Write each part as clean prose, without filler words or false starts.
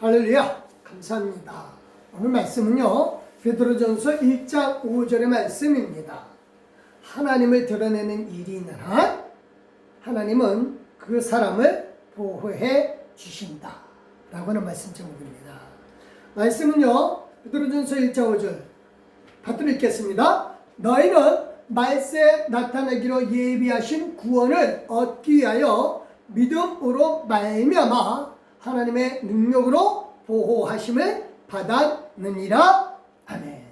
할렐루야, 감사합니다. 오늘 말씀은요, 베드로전서 1장 5절의 말씀입니다. 하나님을 드러내는 일이 있는 한 하나님은 그 사람을 보호해 주신다 라고 하는 말씀 제목입니다. 말씀은요, 베드로전서 1장 5절 받들어 읽겠습니다. 너희는 말세에 나타나기로 예비하신 구원을 얻기 위하여 믿음으로 말미암아 하나님의 능력으로 보호하심을 받았느니라. 아멘.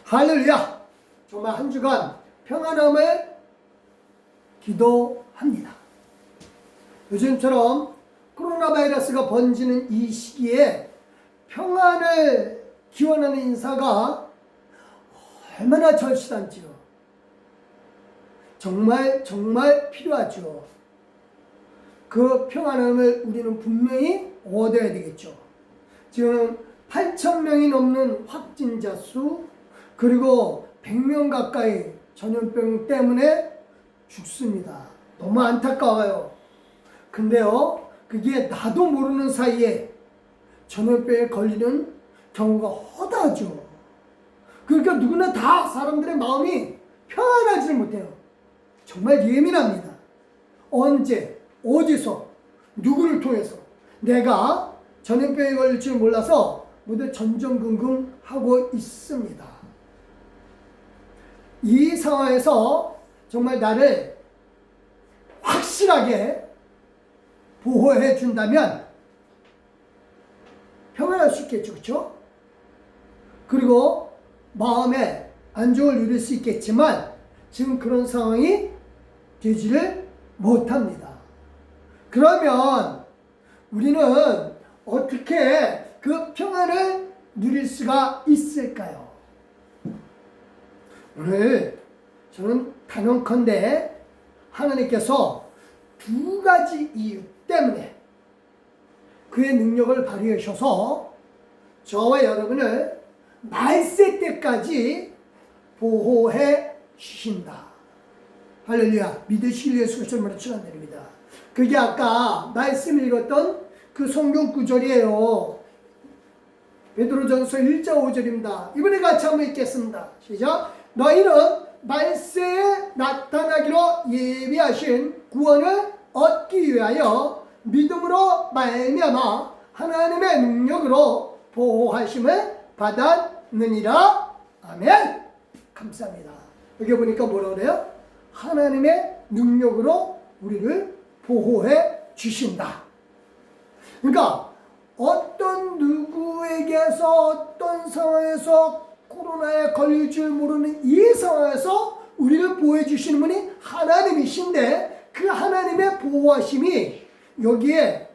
할렐루야. 정말 한 주간 평안함을 기도합니다. 요즘처럼 코로나 바이러스가 번지는 이 시기에 평안을 기원하는 인사가 얼마나 절실한지요. 정말 필요하죠. 그 평안함을 우리는 분명히 얻어야 되겠죠. 지금 8,000명이 넘는 확진자 수, 그리고 100명 가까이 전염병 때문에 죽습니다. 너무 안타까워요. 근데요, 그게 나도 모르는 사이에 전염병에 걸리는 경우가 허다하죠. 그러니까 누구나 다 사람들의 마음이 평안하지 못해요. 정말 예민합니다. 언제, 어디서, 누구를 통해서 내가 전염병에 걸릴 줄 몰라서 모두 전전긍긍하고 있습니다. 이 상황에서 정말 나를 확실하게 보호해 준다면 평안할 수 있겠죠. 그렇죠? 그리고 마음에 안정을 누릴 수 있겠지만 지금 그런 상황이 되지를 못합니다. 그러면 우리는 어떻게 그 평안을 누릴 수가 있을까요? 오늘 저는 단언컨대 하나님께서 두 가지 이유 때문에 그의 능력을 발휘하셔서 저와 여러분을 말세 때까지 보호해 주신다. 할렐루야. 믿으실 예수 그리스도로 축원드립니다. 그게 아까 말씀 읽었던 그 성경 구절이에요. 베드로전서 1장 5절입니다. 이번에 같이 한번 읽겠습니다. 시작. 너희는 말세에 나타나기로 예비하신 구원을 얻기 위하여 믿음으로 말미암아 하나님의 능력으로 보호하심을 받았느니라. 아멘. 감사합니다. 여기 보니까 뭐라 그래요? 하나님의 능력으로 우리를 보호해 주신다. 그러니까 어떤 누구에게서 어떤 상황에서 코로나에 걸릴 줄 모르는 이 상황에서 우리를 보호해 주시는 분이 하나님이신데 그 하나님의 보호하심이 여기에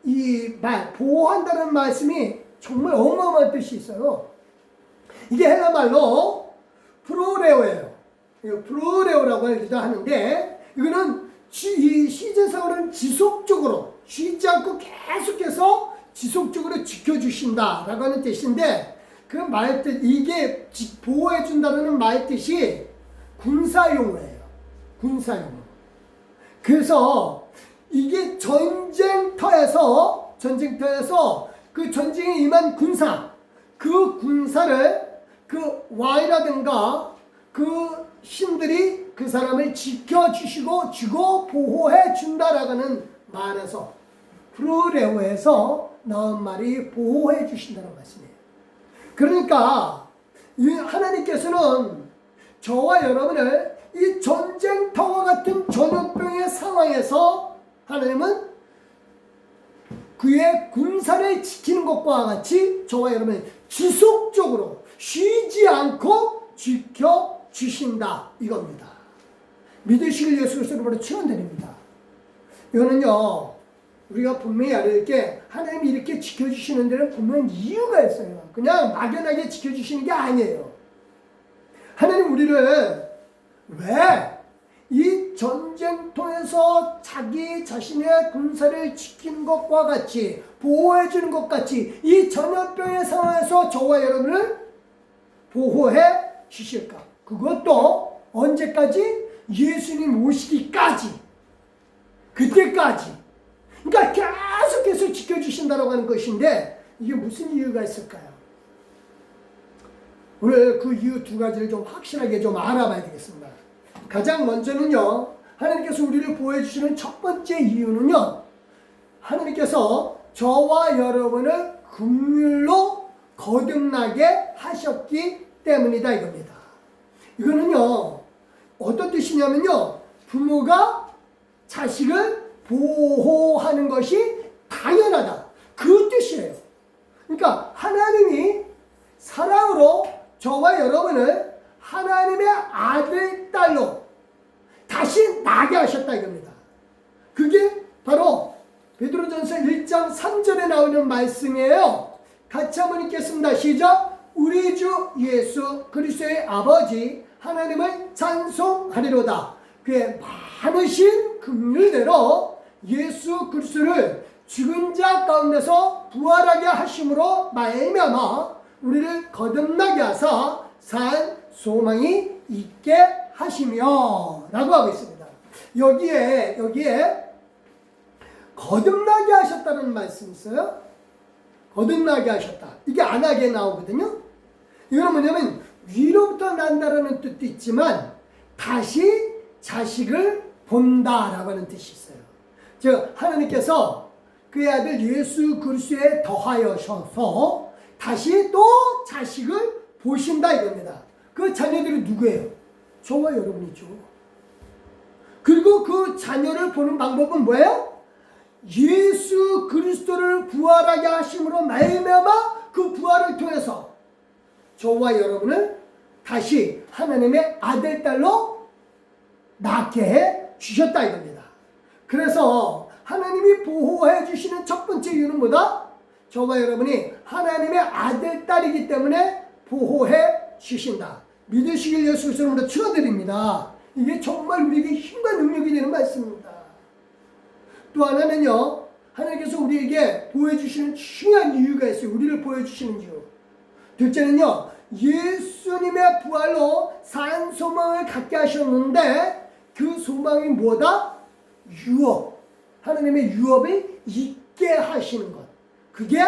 이 보호한다는 말씀이 정말 어마어마한 뜻이 있어요. 이게 헬라 말로 프로레오예요. 프로레오라고 하기도 하는데 이거는 이 시제사어는 지속적으로 쉬지 않고 계속해서 지속적으로 지켜주신다라고 하는 뜻인데 그 말뜻 이게 보호해준다는 말뜻이 군사용어예요. 군사용어. 그래서 이게 전쟁터에서 그 전쟁에 임한 군사, 그 군사를 그 왕이라든가 그 신들이 그 사람을 지켜주시고 주고 보호해 준다라고 하는 말에서 프로레오에서 나온 말이 보호해 주신다는 말씀이에요. 그러니까 하나님께서는 저와 여러분을 이 전쟁터와 같은 전염병의 상황에서 하나님은 그의 군사를 지키는 것과 같이 저와 여러분을 지속적으로 쉬지 않고 지켜주신다 이겁니다. 믿으실 예수 그리스도로 축원드립니다. 이거는요 우리가 분명히 알아야 될 게 하나님이 이렇게 지켜주시는 데는 분명히 이유가 있어요. 그냥 막연하게 지켜주시는 게 아니에요. 하나님 우리를 왜 이 전쟁통에서 자기 자신의 군사를 지키는 것과 같이 보호해 주는 것 같이 이 전염병의 상황에서 저와 여러분을 보호해 주실까? 그것도 언제까지? 예수님 오시기까지. 그때까지. 그러니까 계속해서 지켜주신다. 주신다라고 하는 것인데 이게 무슨 이유가 있을까요? 오늘 그 이유 두 가지를 좀 확실하게 좀 알아봐야 되겠습니다. 가장 먼저는요, 하나님께서 우리를 보호해 주시는 첫 번째 이유는요, 하나님께서 저와 여러분을 긍휼로 거듭나게 하셨기 때문이다 이겁니다. 이거는요, 어떤 뜻이냐면요, 부모가 자식을 보호하는 것이 당연하다, 그 뜻이에요. 그러니까 하나님이 사랑으로 저와 여러분을 하나님의 아들, 딸로 다시 나게 하셨다 이겁니다. 그게 바로 베드로전서 1장 3절에 나오는 말씀이에요. 같이 한번 읽겠습니다. 시작. 우리 주 예수 그리스도의 아버지 하나님을 찬송하리로다. 그의 많으신 긍휼대로 예수 그리스도를 죽은 자 가운데서 부활하게 하심으로 말미암아 우리를 거듭나게 하사 산 소망이 있게 하시며 라고 하고 있습니다. 여기에 거듭나게 하셨다는 말씀이 있어요. 거듭나게 하셨다. 이게 안 하게 나오거든요. 이거는 뭐냐면 위로부터 난다라는 뜻도 있지만 다시 자식을 본다라고 하는 뜻이 있어요. 즉 하나님께서 그의 아들 예수 그리스도에 더하여셔서 다시 또 자식을 보신다 이겁니다. 그 자녀들이 누구예요? 저와 여러분이죠. 그리고 그 자녀를 보는 방법은 뭐예요? 예수 그리스도를 부활하게 하심으로 말미암아 그 부활을 통해서 저와 여러분을 다시 하나님의 아들, 딸로 낳게 해 주셨다 이겁니다. 그래서 하나님이 보호해 주시는 첫 번째 이유는 뭐다? 저와 여러분이 하나님의 아들, 딸이기 때문에 보호해 주신다. 믿으시길 예수 그리스도로 축원드립니다. 이게 정말 우리에게 힘과 능력이 되는 말씀입니다. 또 하나는요, 하나님께서 우리에게 보여주시는 중요한 이유가 있어요. 우리를 보여주시는 이유. 둘째는요, 예수님의 부활로 산 소망을 갖게 하셨는데 그 소망이 뭐다? 유업. 하나님의 유업을 있게 하시는 것. 그게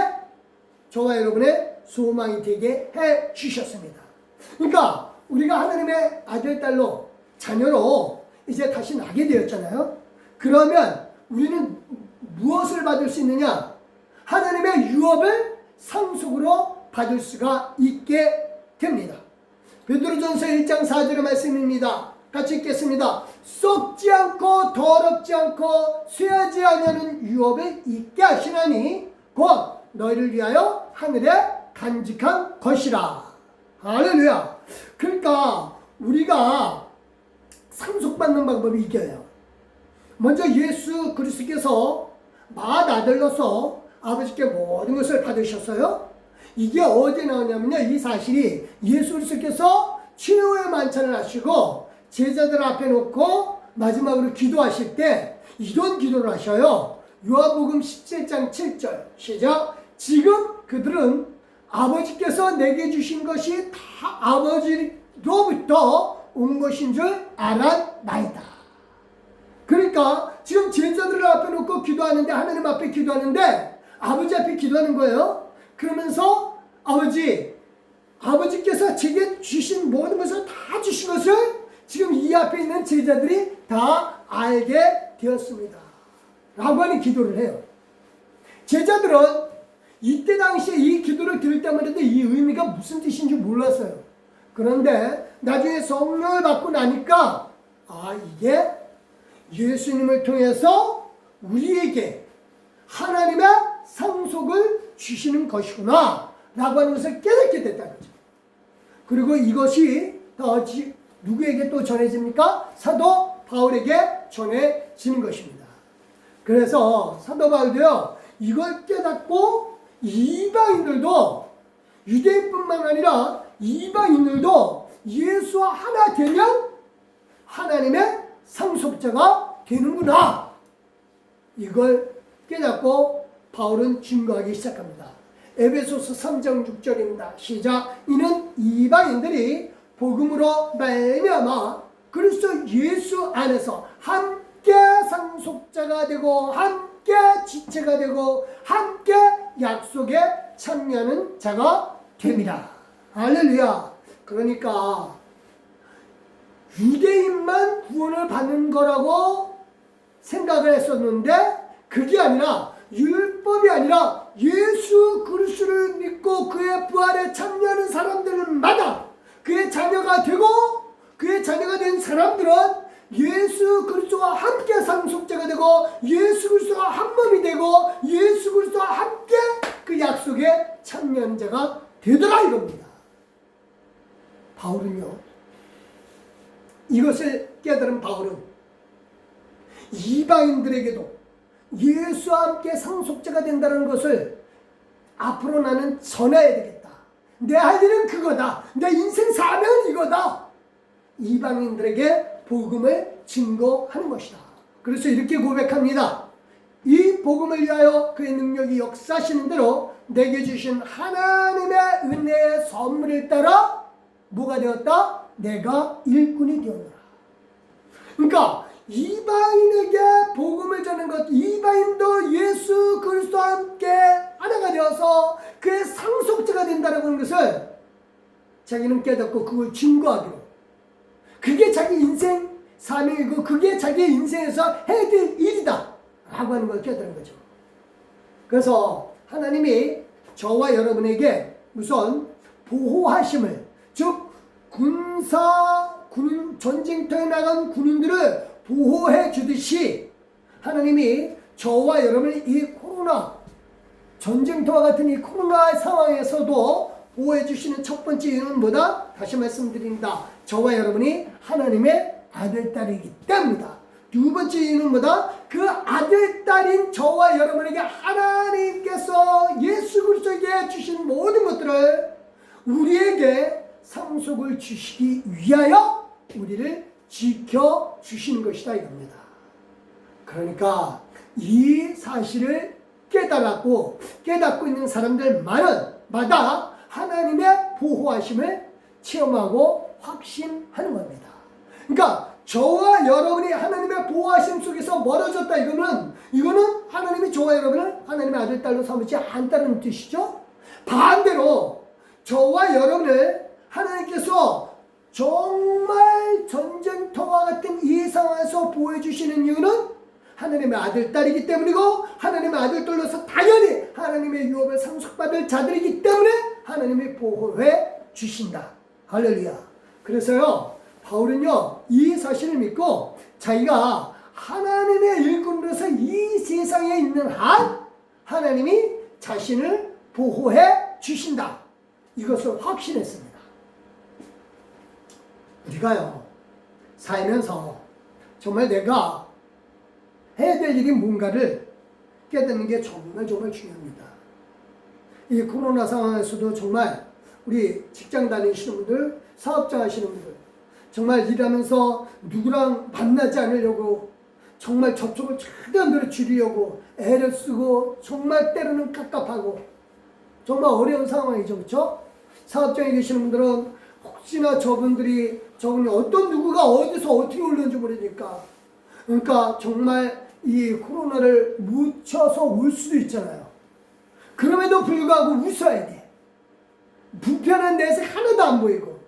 저와 여러분의 소망이 되게 해 주셨습니다. 그러니까 우리가 하나님의 아들, 딸로 자녀로 이제 다시 나게 되었잖아요. 그러면 우리는 무엇을 받을 수 있느냐? 하나님의 유업을 상속으로 받을 수가 있게 됩니다. 베드로전서 1장 4절의 말씀입니다. 같이 읽겠습니다. 썩지 않고 더럽지 않고 쇠하지 아니하는 유업을 있게 하시나니 곧 너희를 위하여 하늘에 간직한 것이라. 할렐루야. 그러니까 우리가 상속받는 방법이 이겨요. 먼저 예수 그리스도께서 맏아들로서 아버지께 모든 것을 받으셨어요. 이게 어디 나오냐면요, 이 사실이 예수 그리스도께서 최후의 만찬을 하시고 제자들 앞에 놓고 마지막으로 기도하실 때 이런 기도를 하셔요. 요한복음 17장 7절 시작. 지금 그들은 아버지께서 내게 주신 것이 다 아버지로부터 온 것인 줄 알았나이다. 그러니까 지금 제자들을 앞에 놓고 기도하는데, 하나님 앞에 기도하는데 아버지 앞에 기도하는 거예요. 그러면서 아버지께서 제게 주신 모든 것을 다 주신 것을 지금 이 앞에 있는 제자들이 다 알게 되었습니다. 라고 하는 기도를 해요. 제자들은 이때 당시에 이 기도를 들을 때만 해도 이 의미가 무슨 뜻인지 몰랐어요. 그런데 나중에 성령을 받고 나니까 이게 예수님을 통해서 우리에게 하나님의 상속을 주시는 것이구나 라고 하는 것을 깨닫게 됐다는 거죠. 그리고 이것이 누구에게 또 전해집니까? 사도 바울에게 전해지는 것입니다. 그래서 사도 바울도요, 이걸 깨닫고 이방인들도, 유대인뿐만 아니라 이방인들도 예수와 하나 되면 하나님의 상속자가 되는구나, 이걸 깨닫고 바울은 증거하기 시작합니다. 에베소서 3장 6절입니다. 시작. 이는 이방인들이 복음으로 말미암아 그리스도 예수 안에서 함께 상속자가 되고 함께 지체가 되고 함께 약속에 참여하는 자가 됩니다. 할렐루야. 그러니까 유대인만 구원을 받는 거라고 생각을 했었는데 그게 아니라 율법이 아니라 예수 그리스도를 믿고 그의 부활에 참여하는 사람들마다 그의 자녀가 되고 그의 자녀가 된 사람들은 예수 그리스도와 함께 상속자가 되고 예수 그리스도와 한 몸이 되고 예수 그리스도와 함께 그 약속에 참여한 자가 되더라 이겁니다. 바울은요, 이것을 깨달은 바울은 이방인들에게도 예수와 함께 상속자가 된다는 것을 앞으로 나는 전해야 되겠다. 내 할 일은 그거다. 내 인생 사명은 이거다. 이방인들에게 복음을 증거하는 것이다. 그래서 이렇게 고백합니다. 이 복음을 위하여 그의 능력이 역사하시는 대로 내게 주신 하나님의 은혜의 선물을 따라 뭐가 되었다? 내가 일꾼이 되었노라. 그러니까 이방인에게 복음을 전하는 것, 이방인도 예수 그리스도와 함께 하나가 되어서 그의 상속자가 된다는 것을 자기는 깨닫고 그걸 증거하기로, 그게 자기 인생 사명이고 그게 자기 인생에서 해야 될 일이다 라고 하는 걸 깨닫는 거죠. 그래서 하나님이 저와 여러분에게 우선 보호하심을, 즉 전쟁터에 나간 군인들을 보호해 주듯이 하나님이 저와 여러분을 이 코로나 전쟁터와 같은 이 코로나 상황에서도 보호해 주시는 첫 번째 이유는 뭐다? 다시 말씀드립니다. 저와 여러분이 하나님의 아들, 딸이기 때문이다. 두 번째 이유는 뭐다? 그 아들, 딸인 저와 여러분에게 하나님께서 예수 그리스도에게 주신 모든 것들을 우리에게 상속을 주시기 위하여 우리를 지켜주시는 것이다 이겁니다. 그러니까 이 사실을 깨닫고 있는 사람들마다 하나님의 보호하심을 체험하고 확신하는 겁니다. 그러니까 저와 여러분이 하나님의 보호하심 속에서 멀어졌다 이거는 하나님이 저와 여러분을 하나님의 아들, 딸로 삼지 않다는 뜻이죠. 반대로 저와 여러분을 하나님께서 정말 전쟁터와 같은 이 상황에서 보여주시는 이유는 하나님의 아들, 딸이기 때문이고 하나님의 아들, 딸로서 당연히 하나님의 유업을 상속받을 자들이기 때문에 하나님이 보호해 주신다. 할렐루야. 그래서요, 바울은요, 이 사실을 믿고 자기가 하나님의 일꾼으로서 이 세상에 있는 한 하나님이 자신을 보호해 주신다. 이것을 확신했습니다. 우리가요, 살면서 정말 내가 해야 될 일이 뭔가를 깨닫는 게 정말 중요합니다. 이 코로나 상황에서도 정말 우리 직장 다니시는 분들, 사업자 하시는 분들, 정말 일하면서 누구랑 만나지 않으려고 정말 접촉을 최대한 줄이려고 애를 쓰고 정말 때로는 깝깝하고 정말 어려운 상황이죠. 그렇죠? 사업장에 계시는 분들은 혹시나 저분이 어떤 누구가 어디서 어떻게 올는지 모르니까, 그러니까 정말 이 코로나를 묻혀서 울 수도 있잖아요. 그럼에도 불구하고 웃어야 돼. 불편한 내색 하나도 안 보이고.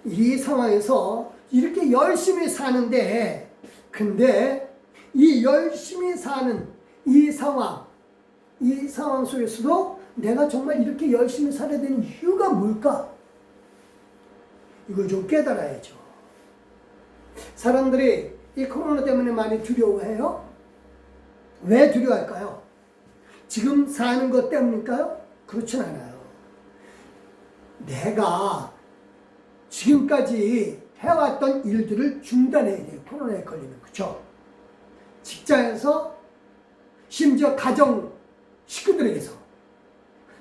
이 상황에서 이렇게 열심히 사는데, 근데 이 열심히 사는 이 상황 속에서도 내가 정말 이렇게 열심히 살아야 되는 이유가 뭘까? 이걸 좀 깨달아야죠. 사람들이 이 코로나 때문에 많이 두려워해요. 왜 두려워할까요? 지금 사는 것 때문일까요? 그렇진 않아요. 내가 지금까지 해왔던 일들을 중단해야 돼요. 코로나에 걸리면. 그렇죠? 직장에서, 심지어 가정 식구들에게서,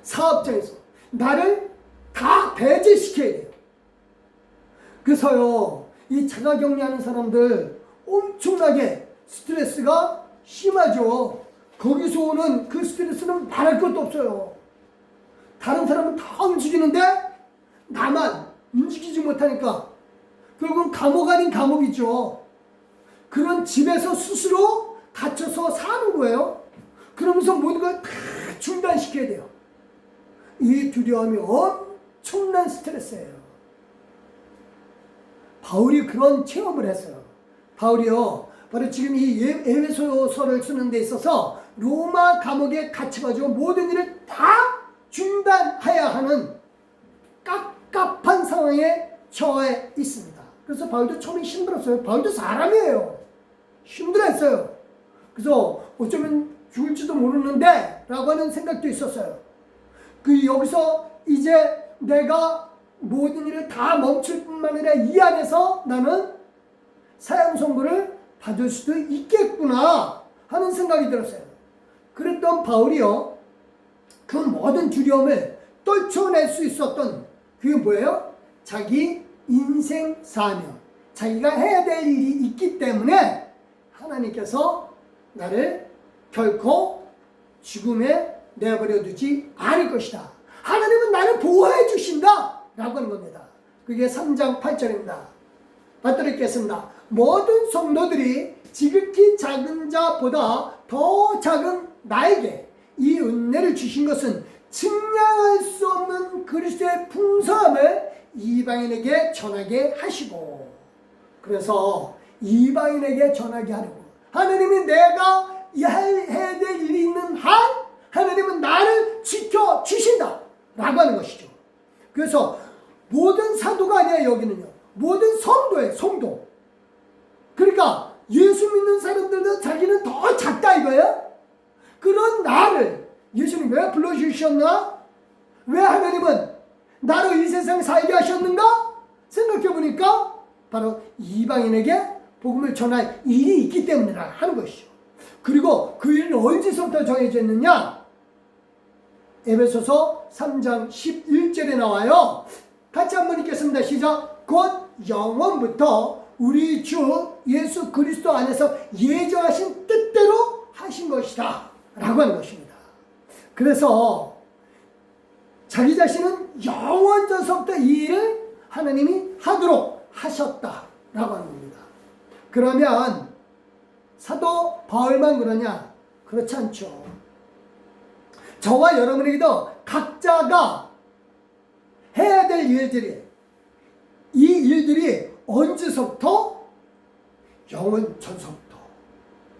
사업장에서 나를 다 배제시켜야 돼요. 그래서요, 이 자가격리하는 사람들 엄청나게 스트레스가 심하죠. 거기서 오는 그 스트레스는 말할 것도 없어요. 다른 사람은 다 움직이는데 나만 움직이지 못하니까 결국은 감옥 아닌 감옥이죠. 그런 집에서 스스로 갇혀서 사는 거예요. 그러면서 모든 걸 다 중단시켜야 돼요. 이 두려움이 엄청난 스트레스예요. 바울이 그런 체험을 했어요. 바울이요, 바로 지금 이 에베소서를 쓰는 데 있어서 로마 감옥에 갇혀가지고 모든 일을 다 중단해야 하는 깝깝한 상황에 처해 있습니다. 그래서 바울도 처음에 힘들었어요. 바울도 사람이에요. 힘들었어요. 그래서 어쩌면 죽을지도 모르는데 라고 하는 생각도 있었어요. 여기서 이제 내가 모든 일을 다 멈출 뿐만 아니라 이 안에서 나는 사형 선고를 받을 수도 있겠구나 하는 생각이 들었어요. 그랬던 바울이요, 그 모든 두려움을 떨쳐낼 수 있었던 그게 뭐예요? 자기 인생 사명, 자기가 해야 될 일이 있기 때문에 하나님께서 나를 결코 죽음에 내버려 두지 않을 것이다. 하나님은 나를 보호해 주신다 라고 하는 겁니다. 그게 3장 8절입니다. 받들어 읽겠습니다. 모든 성도들이 지극히 작은 자보다 더 작은 나에게 이 은혜를 주신 것은 측량할 수 없는 그리스도의 풍성함을 이방인에게 전하게 하시고, 그래서 이방인에게 전하게 하려고 하나님이 내가 해야 될 일이 있는 한 하나님은 나를 지켜주신다 라고 하는 것이죠. 그래서 모든 사도가 아니야. 여기는요, 모든 성도예요. 성도. 그러니까 예수 믿는 사람들도 자기는 더 작다 이거예요. 그런 나를 예수님 왜 불러주셨나? 왜 하나님은 나로 이 세상 살게 하셨는가? 생각해보니까 바로 이방인에게 복음을 전할 일이 있기 때문이라 하는 것이죠. 그리고 그 일은 언제서부터 정해져 있느냐? 에베소서 3장 11절에 나와요. 같이 한번 읽겠습니다. 시작. 곧 영원부터 우리 주 예수 그리스도 안에서 예정하신 뜻대로 하신 것이다 라고 하는 것입니다. 그래서 자기 자신은 영원전서부터 이 일을 하나님이 하도록 하셨다 라고 하는 겁니다. 그러면 사도 바울만 그러냐? 그렇지 않죠. 저와 여러분에게도 각자가 해야 될 일들이, 이 일들이 언제서부터? 영원전서부터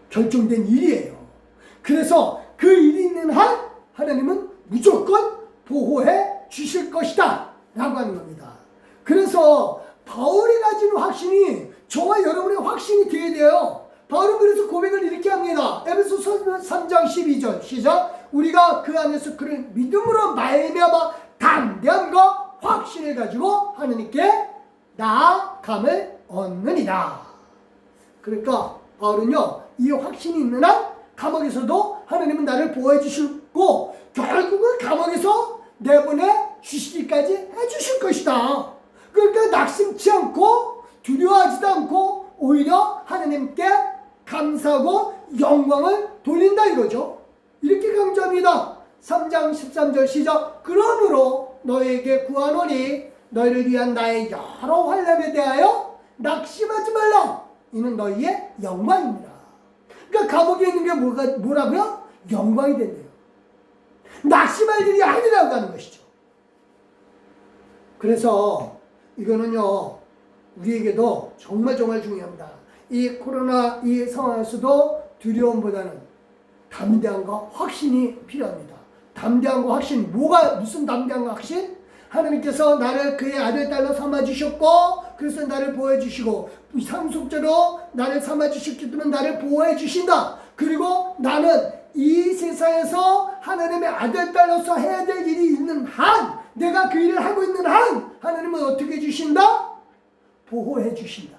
결정된 일이에요. 그래서 그 일이 있는 한 하나님은 무조건 보호해 주실 것이다 라고 하는 겁니다. 그래서 바울이 가진 확신이 저와 여러분의 확신이 되어야 돼요. 바울은 그래서 고백을 이렇게 합니다. 에베소서 3장 12절 시작. 우리가 그 안에서 그를 믿음으로 말미암아 담대함과 확신을 가지고 하나님께 나아감을 얻느니라. 그러니까 바울은요, 이 확신이 있는 한 감옥에서도 하나님은 나를 보호해 주시고 결국은 감옥에서 내보내 주시기까지 해 주실 것이다. 그러니까 낙심치 않고 두려워하지도 않고 오히려 하나님께 감사하고 영광을 돌린다 이거죠. 이렇게 강조합니다. 3장 13절 시작. 그러므로 너에게 구하노니 너희를 위한 나의 여러 환난에 대하여 낙심하지 말라. 이는 너희의 영광입니다. 그러니까 감옥에 있는 게 뭐라고요? 영광이 된대요. 낙심할 일이 아니라고 하는 것이죠. 그래서 이거는요, 우리에게도 정말 중요합니다. 이 코로나 이 상황에서도 두려움보다는 담대함과 확신이 필요합니다. 담대함과 확신, 무슨 담대함과 확신? 하나님께서 나를 그의 아들 딸로 삼아주셨고, 그래서 나를 보호해 주시고, 상속자로 나를 삼아주셨기 때문에 나를 보호해 주신다. 그리고 나는 이 세상에서 하나님의 아들 딸로서 해야 될 일이 있는 한, 내가 그 일을 하고 있는 한, 하나님은 어떻게 해주신다? 보호해 주신다.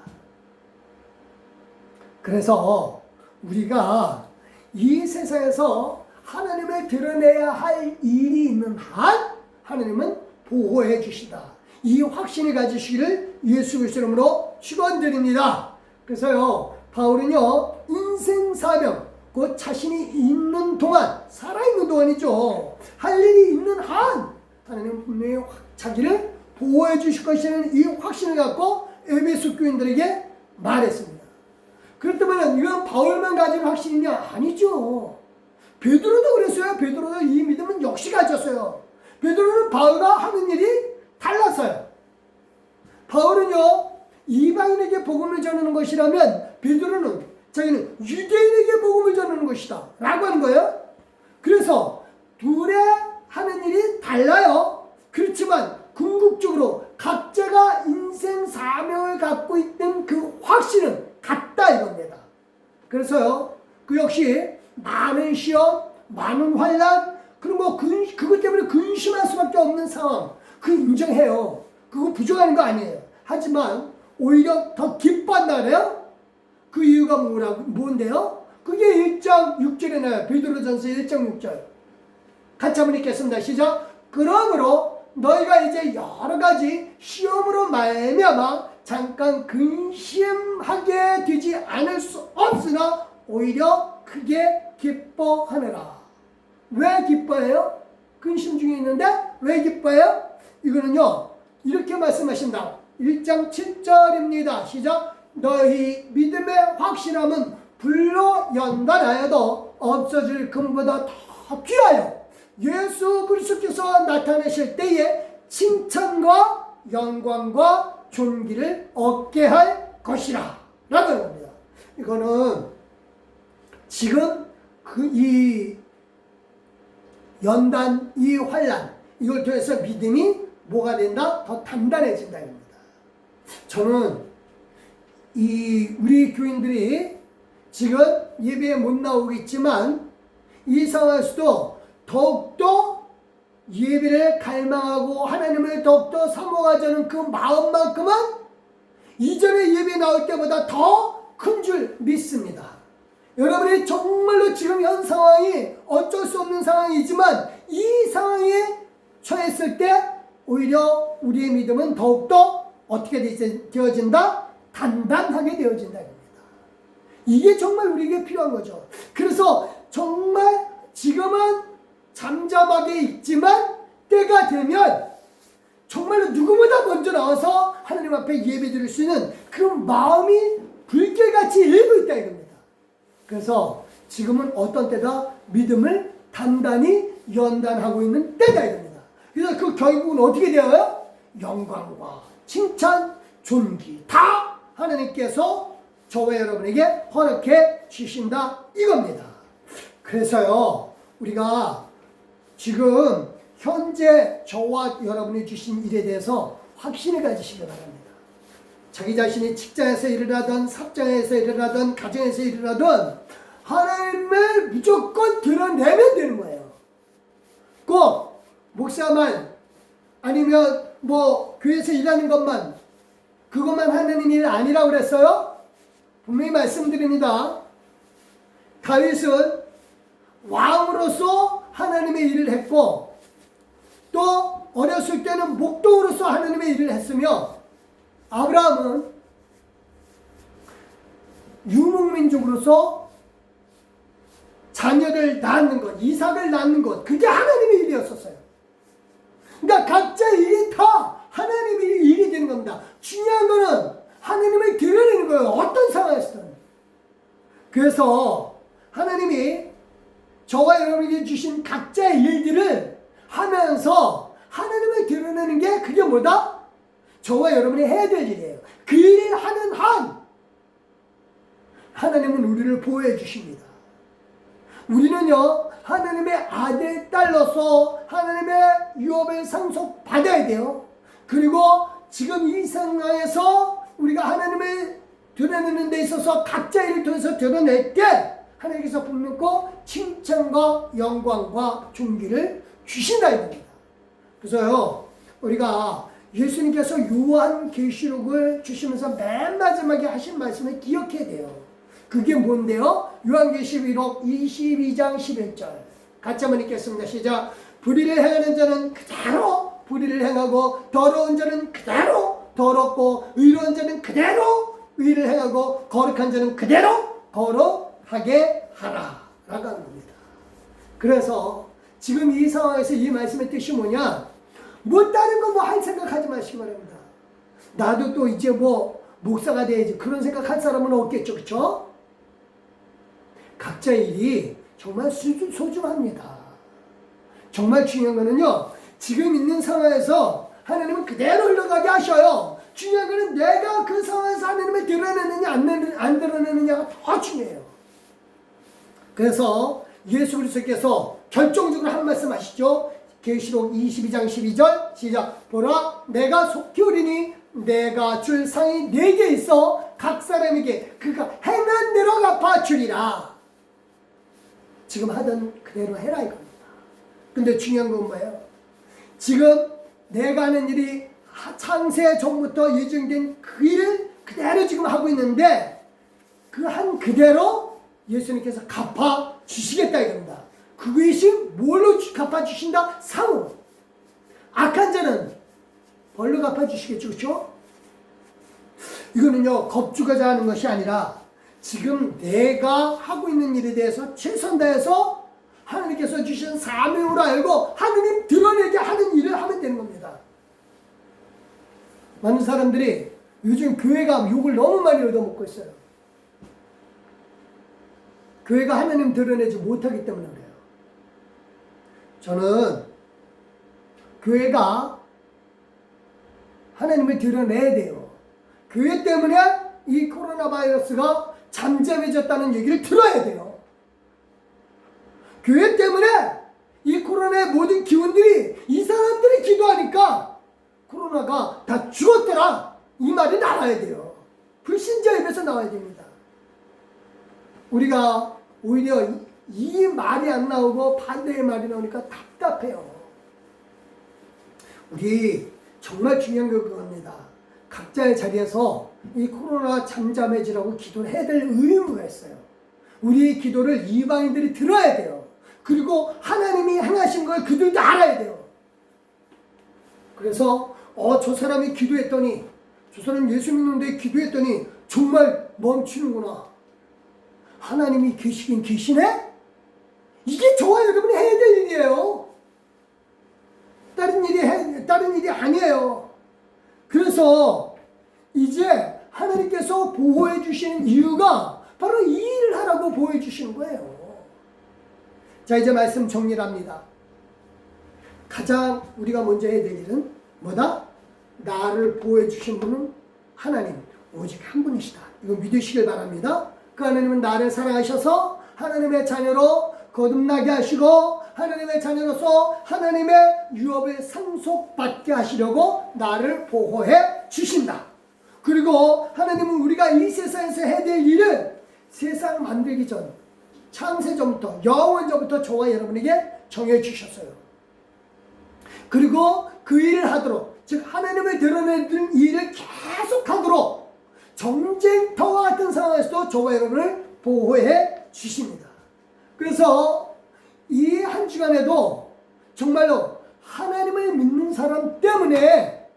그래서 우리가 이 세상에서 하나님을 드러내야 할 일이 있는 한, 하나님은 보호해 주신다. 이 확신을 가지시기를 예수 그리스도 이름으로 축원드립니다. 그래서요, 바울은요, 인생 사명, 곧 자신이 있는 동안, 살아있는 동안이죠, 할 일이 있는 한 하나님은 분명히 자기를 보호해 주실 것이라는 이 확신을 갖고 에베소 교인들에게 말했습니다. 그렇다면 이건 바울만 가진 확신이냐? 아니죠. 베드로도 그랬어요. 베드로도 이 가졌어요. 베드로는 바울과 하는 일이 달랐어요. 바울은요, 이방인에게 복음을 전하는 것이라면 베드로는 자기는 유대인에게 복음을 전하는 것이다 라고 하는 거예요. 그래서 둘의 하는 일이 달라요. 그렇지만 궁극적으로 각자가 인생 사명을 갖고 있는 그 확신은 같다 이겁니다. 그래서요, 그 역시 많은 시험, 많은 환난, 그리고 그것 때문에 근심할 수밖에 없는 상황, 그 인정해요. 그거 부정하는 거 아니에요. 하지만 오히려 더 기뻐한다 그래요? 그 이유가 뭔데요? 그게 1장 6절에 나와요. 베드로전서 1장 6절. 같이 한번 읽겠습니다. 시작. 그러므로 너희가 이제 여러 가지 시험으로 말미암아 잠깐 근심하게 되지 않을 수 없으나 오히려 크게 기뻐하느라. 왜 기뻐해요? 근심 중에 있는데 왜 기뻐해요? 이거는요, 이렇게 말씀하신다. 1장 7절입니다. 시작. 너희 믿음의 확실함은 불로 연단하여도 없어질 금보다 더 귀하여 예수 그리스도께서 나타나실 때에 칭찬과 영광과 존귀를 얻게 할 것이라 라고 하는 겁니다. 이거는 지금 이 연단, 이 환난, 이걸 통해서 믿음이 뭐가 된다? 더 단단해진다 입니다. 저는 우리 교인들이 지금 예배에 못 나오겠지만 이 상황에서도 더욱더 예배를 갈망하고 하나님을 더욱더 사모하자는 그 마음만큼은 이전에 예배 나올 때보다 더 큰 줄 믿습니다. 여러분이 정말로 지금 현 상황이 어쩔 수 없는 상황이지만 이 상황에 처했을 때 오히려 우리의 믿음은 더욱더 어떻게 되어진다? 단단하게 되어진다. 이게 정말 우리에게 필요한 거죠. 그래서 정말 지금은 잠잠하게 있지만 때가 되면 정말로 누구보다 먼저 나와서 하나님 앞에 예배 드릴 수 있는 그 마음이 불길같이 일고 있다 이겁니다. 그래서 지금은 어떤 때다? 믿음을 단단히 연단하고 있는 때다 이겁니다. 그래서 그 결국은 어떻게 되어요? 영광과 칭찬, 존귀 다 하나님께서 저와 여러분에게 허락해 주신다 이겁니다. 그래서요, 우리가 지금 현재 저와 여러분이 주신 일에 대해서 확신을 가지시기 바랍니다. 자기 자신이 직장에서 일을 하든 사장에서 일을 하든 가정에서 일을 하든 하나님을 무조건 드러내면 되는 거예요. 꼭 목사만 아니면 뭐 교회에서 일하는 것만 그것만 하는 일 아니라고 그랬어요? 분명히 말씀드립니다. 다윗은 왕으로서 하나님의 일을 했고 또 어렸을 때는 목동으로서 하나님의 일을 했으며 아브라함은 유목민족으로서 자녀를 낳는 것, 이삭을 낳는 것, 그게 하나님의 일이었었어요. 그러니까 각자 일이 다 하나님의 일이 되는 겁니다. 중요한 거는 하나님을 드러내는 거예요. 어떤 상황에서든. 그래서 하나님이 저와 여러분에게 주신 각자의 일들을 하면서 하나님을 드러내는 게 그게 뭐다? 저와 여러분이 해야 될 일이에요. 그 일을 하는 한 하나님은 우리를 보호해 주십니다. 우리는요, 하나님의 아들, 딸로서 하나님의 유업을 상속받아야 돼요. 그리고 지금 이 상황에서 우리가 하나님을 드러내는 데 있어서 각자 일을 통해서 드러낼 때 하나님께서 분명히 칭찬과 영광과 존귀를 주신다 이겁니다. 그래서요, 우리가 예수님께서 요한계시록을 주시면서 맨 마지막에 하신 말씀을 기억해야 돼요. 그게 뭔데요? 요한계시록 22장 11절 같이 한번 읽겠습니다. 시작. 불의를 행하는 자는 그대로 불의를 행하고 더러운 자는 그대로 더럽고 의로운 자는 그대로 의를 행하고 거룩한 자는 그대로 거룩하게 하라 라고 하는 겁니다. 그래서 지금 이 상황에서 이 말씀의 뜻이 뭐냐? 뭐 다른 거 뭐 할 생각하지 마시기 바랍니다. 나도 또 이제 뭐 목사가 돼야지 그런 생각할 사람은 없겠죠. 그렇죠? 각자의 일이 정말 소중합니다. 정말 중요한 거는요, 지금 있는 상황에서 하나님은 그대로 흘러가게 하셔요. 중요한 거는 내가 그 상황에서 하나님을 드러내느냐 안 드러내느냐가 더 중요해요. 그래서 예수 그리스도께서 결정적으로 한 말씀 하시죠. 계시록 22장 12절 시작. 보라 내가 속히 오리니 내가 줄 상이 네개 있어 각 사람에게 그가 행한 대로 갚아 주리라. 지금 하던 그대로 해라 이겁니다. 근데 중요한 건 뭐예요? 지금 내가 하는 일이 창세 전부터 예정된 그 일을 그대로 지금 하고 있는데 그 한 그대로 예수님께서 갚아 주시겠다 이겁니다. 그것이 뭘로 갚아 주신다? 상으로. 악한 자는 벌로 갚아 주시겠죠. 그렇죠? 이거는요 겁주고자 하는 것이 아니라 지금 내가 하고 있는 일에 대해서 최선 다해서 하나님께서 주신 사명으로 알고 하나님 드러내게 하는 일을 하면 되는 겁니다. 많은 사람들이 요즘 교회가 욕을 너무 많이 얻어먹고 있어요. 교회가 하나님 드러내지 못하기 때문에 그래요. 저는 교회가 하나님을 드러내야 돼요. 교회 때문에 이 코로나 바이러스가 잠잠해졌다는 얘기를 들어야 돼요. 교회 때문에 이 코로나의 모든 기운들이 이 사람들이 기도하니까 코로나가 다 죽었더라 이 말이 나와야 돼요. 불신자 입에서 나와야 됩니다. 우리가 오히려 이 말이 안 나오고 반대의 말이 나오니까 답답해요. 우리 정말 중요한 게 그겁니다. 각자의 자리에서 이 코로나 잠잠해지라고 기도를 해야 될 의무가 있어요. 우리의 기도를 이방인들이 들어야 돼요. 그리고 하나님이 행하신 걸 그들도 알아야 돼요. 그래서 저 사람이 기도했더니 저 사람 예수 믿는데 기도했더니 정말 멈추는구나. 하나님이 계시긴 계시네? 이게 저와 여러분이 해야 될 일이에요. 다른 일이 아니에요. 그래서 이제 하나님께서 보호해 주시는 이유가 바로 이 일을 하라고 보호해 주시는 거예요. 자, 이제 말씀 정리를 합니다. 가장 우리가 먼저 해야 될 일은 뭐다? 나를 보호해 주신 분은 하나님 오직 한 분이시다. 이거 믿으시길 바랍니다. 그 하나님은 나를 사랑하셔서 하나님의 자녀로 거듭나게 하시고 하나님의 자녀로서 하나님의 유업을 상속받게 하시려고 나를 보호해 주신다. 그리고 하나님은 우리가 이 세상에서 해야 될 일을 세상 만들기 전 창세전부터 영원전부터 저와 여러분에게 정해 주셨어요. 그리고 그 일을 하도록 즉 하나님을 드러내는 일을 계속하도록 정쟁터와 같은 상황에서도 저와 여러분을 보호해 주십니다. 그래서 이 한 주간에도 정말로 하나님을 믿는 사람 때문에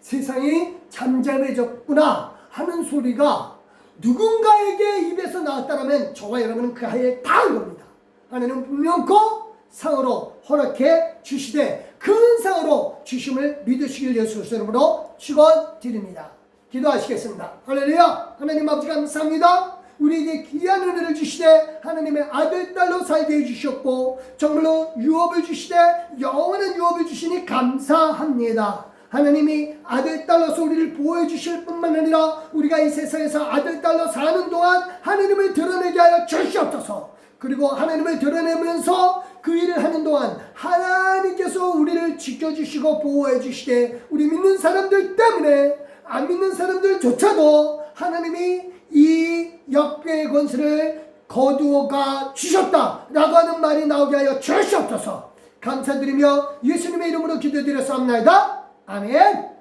세상이 잠잠해졌구나 하는 소리가 누군가에게 입에서 나왔다면 저와 여러분은 그 하에 닿은 겁니다. 하나님은 분명코 상으로 허락해 주시되 큰 상으로 주심을 믿으시길 예수 그리스도 이름으로 축원드립니다. 기도하시겠습니다. 할렐루야. 하나님 아버지 감사합니다. 우리에게 귀한 은혜를 주시되 하나님의 아들 딸로 살게 해주셨고 정말로 유업을 주시되 영원한 유업을 주시니 감사합니다. 하나님이 아들 딸로서 우리를 보호해 주실 뿐만 아니라 우리가 이 세상에서 아들 딸로 사는 동안 하나님을 드러내게 하여 주시옵소서. 그리고 하나님을 드러내면서 그 일을 하는 동안 하나님께서 우리를 지켜주시고 보호해 주시되 우리 믿는 사람들 때문에 안 믿는 사람들조차도 하나님이 이 역병의 권세를 거두어가 주셨다라고 하는 말이 나오게 하여 주시옵소서. 감사드리며 예수님의 이름으로 기도드렸사옵나이다. 아멘.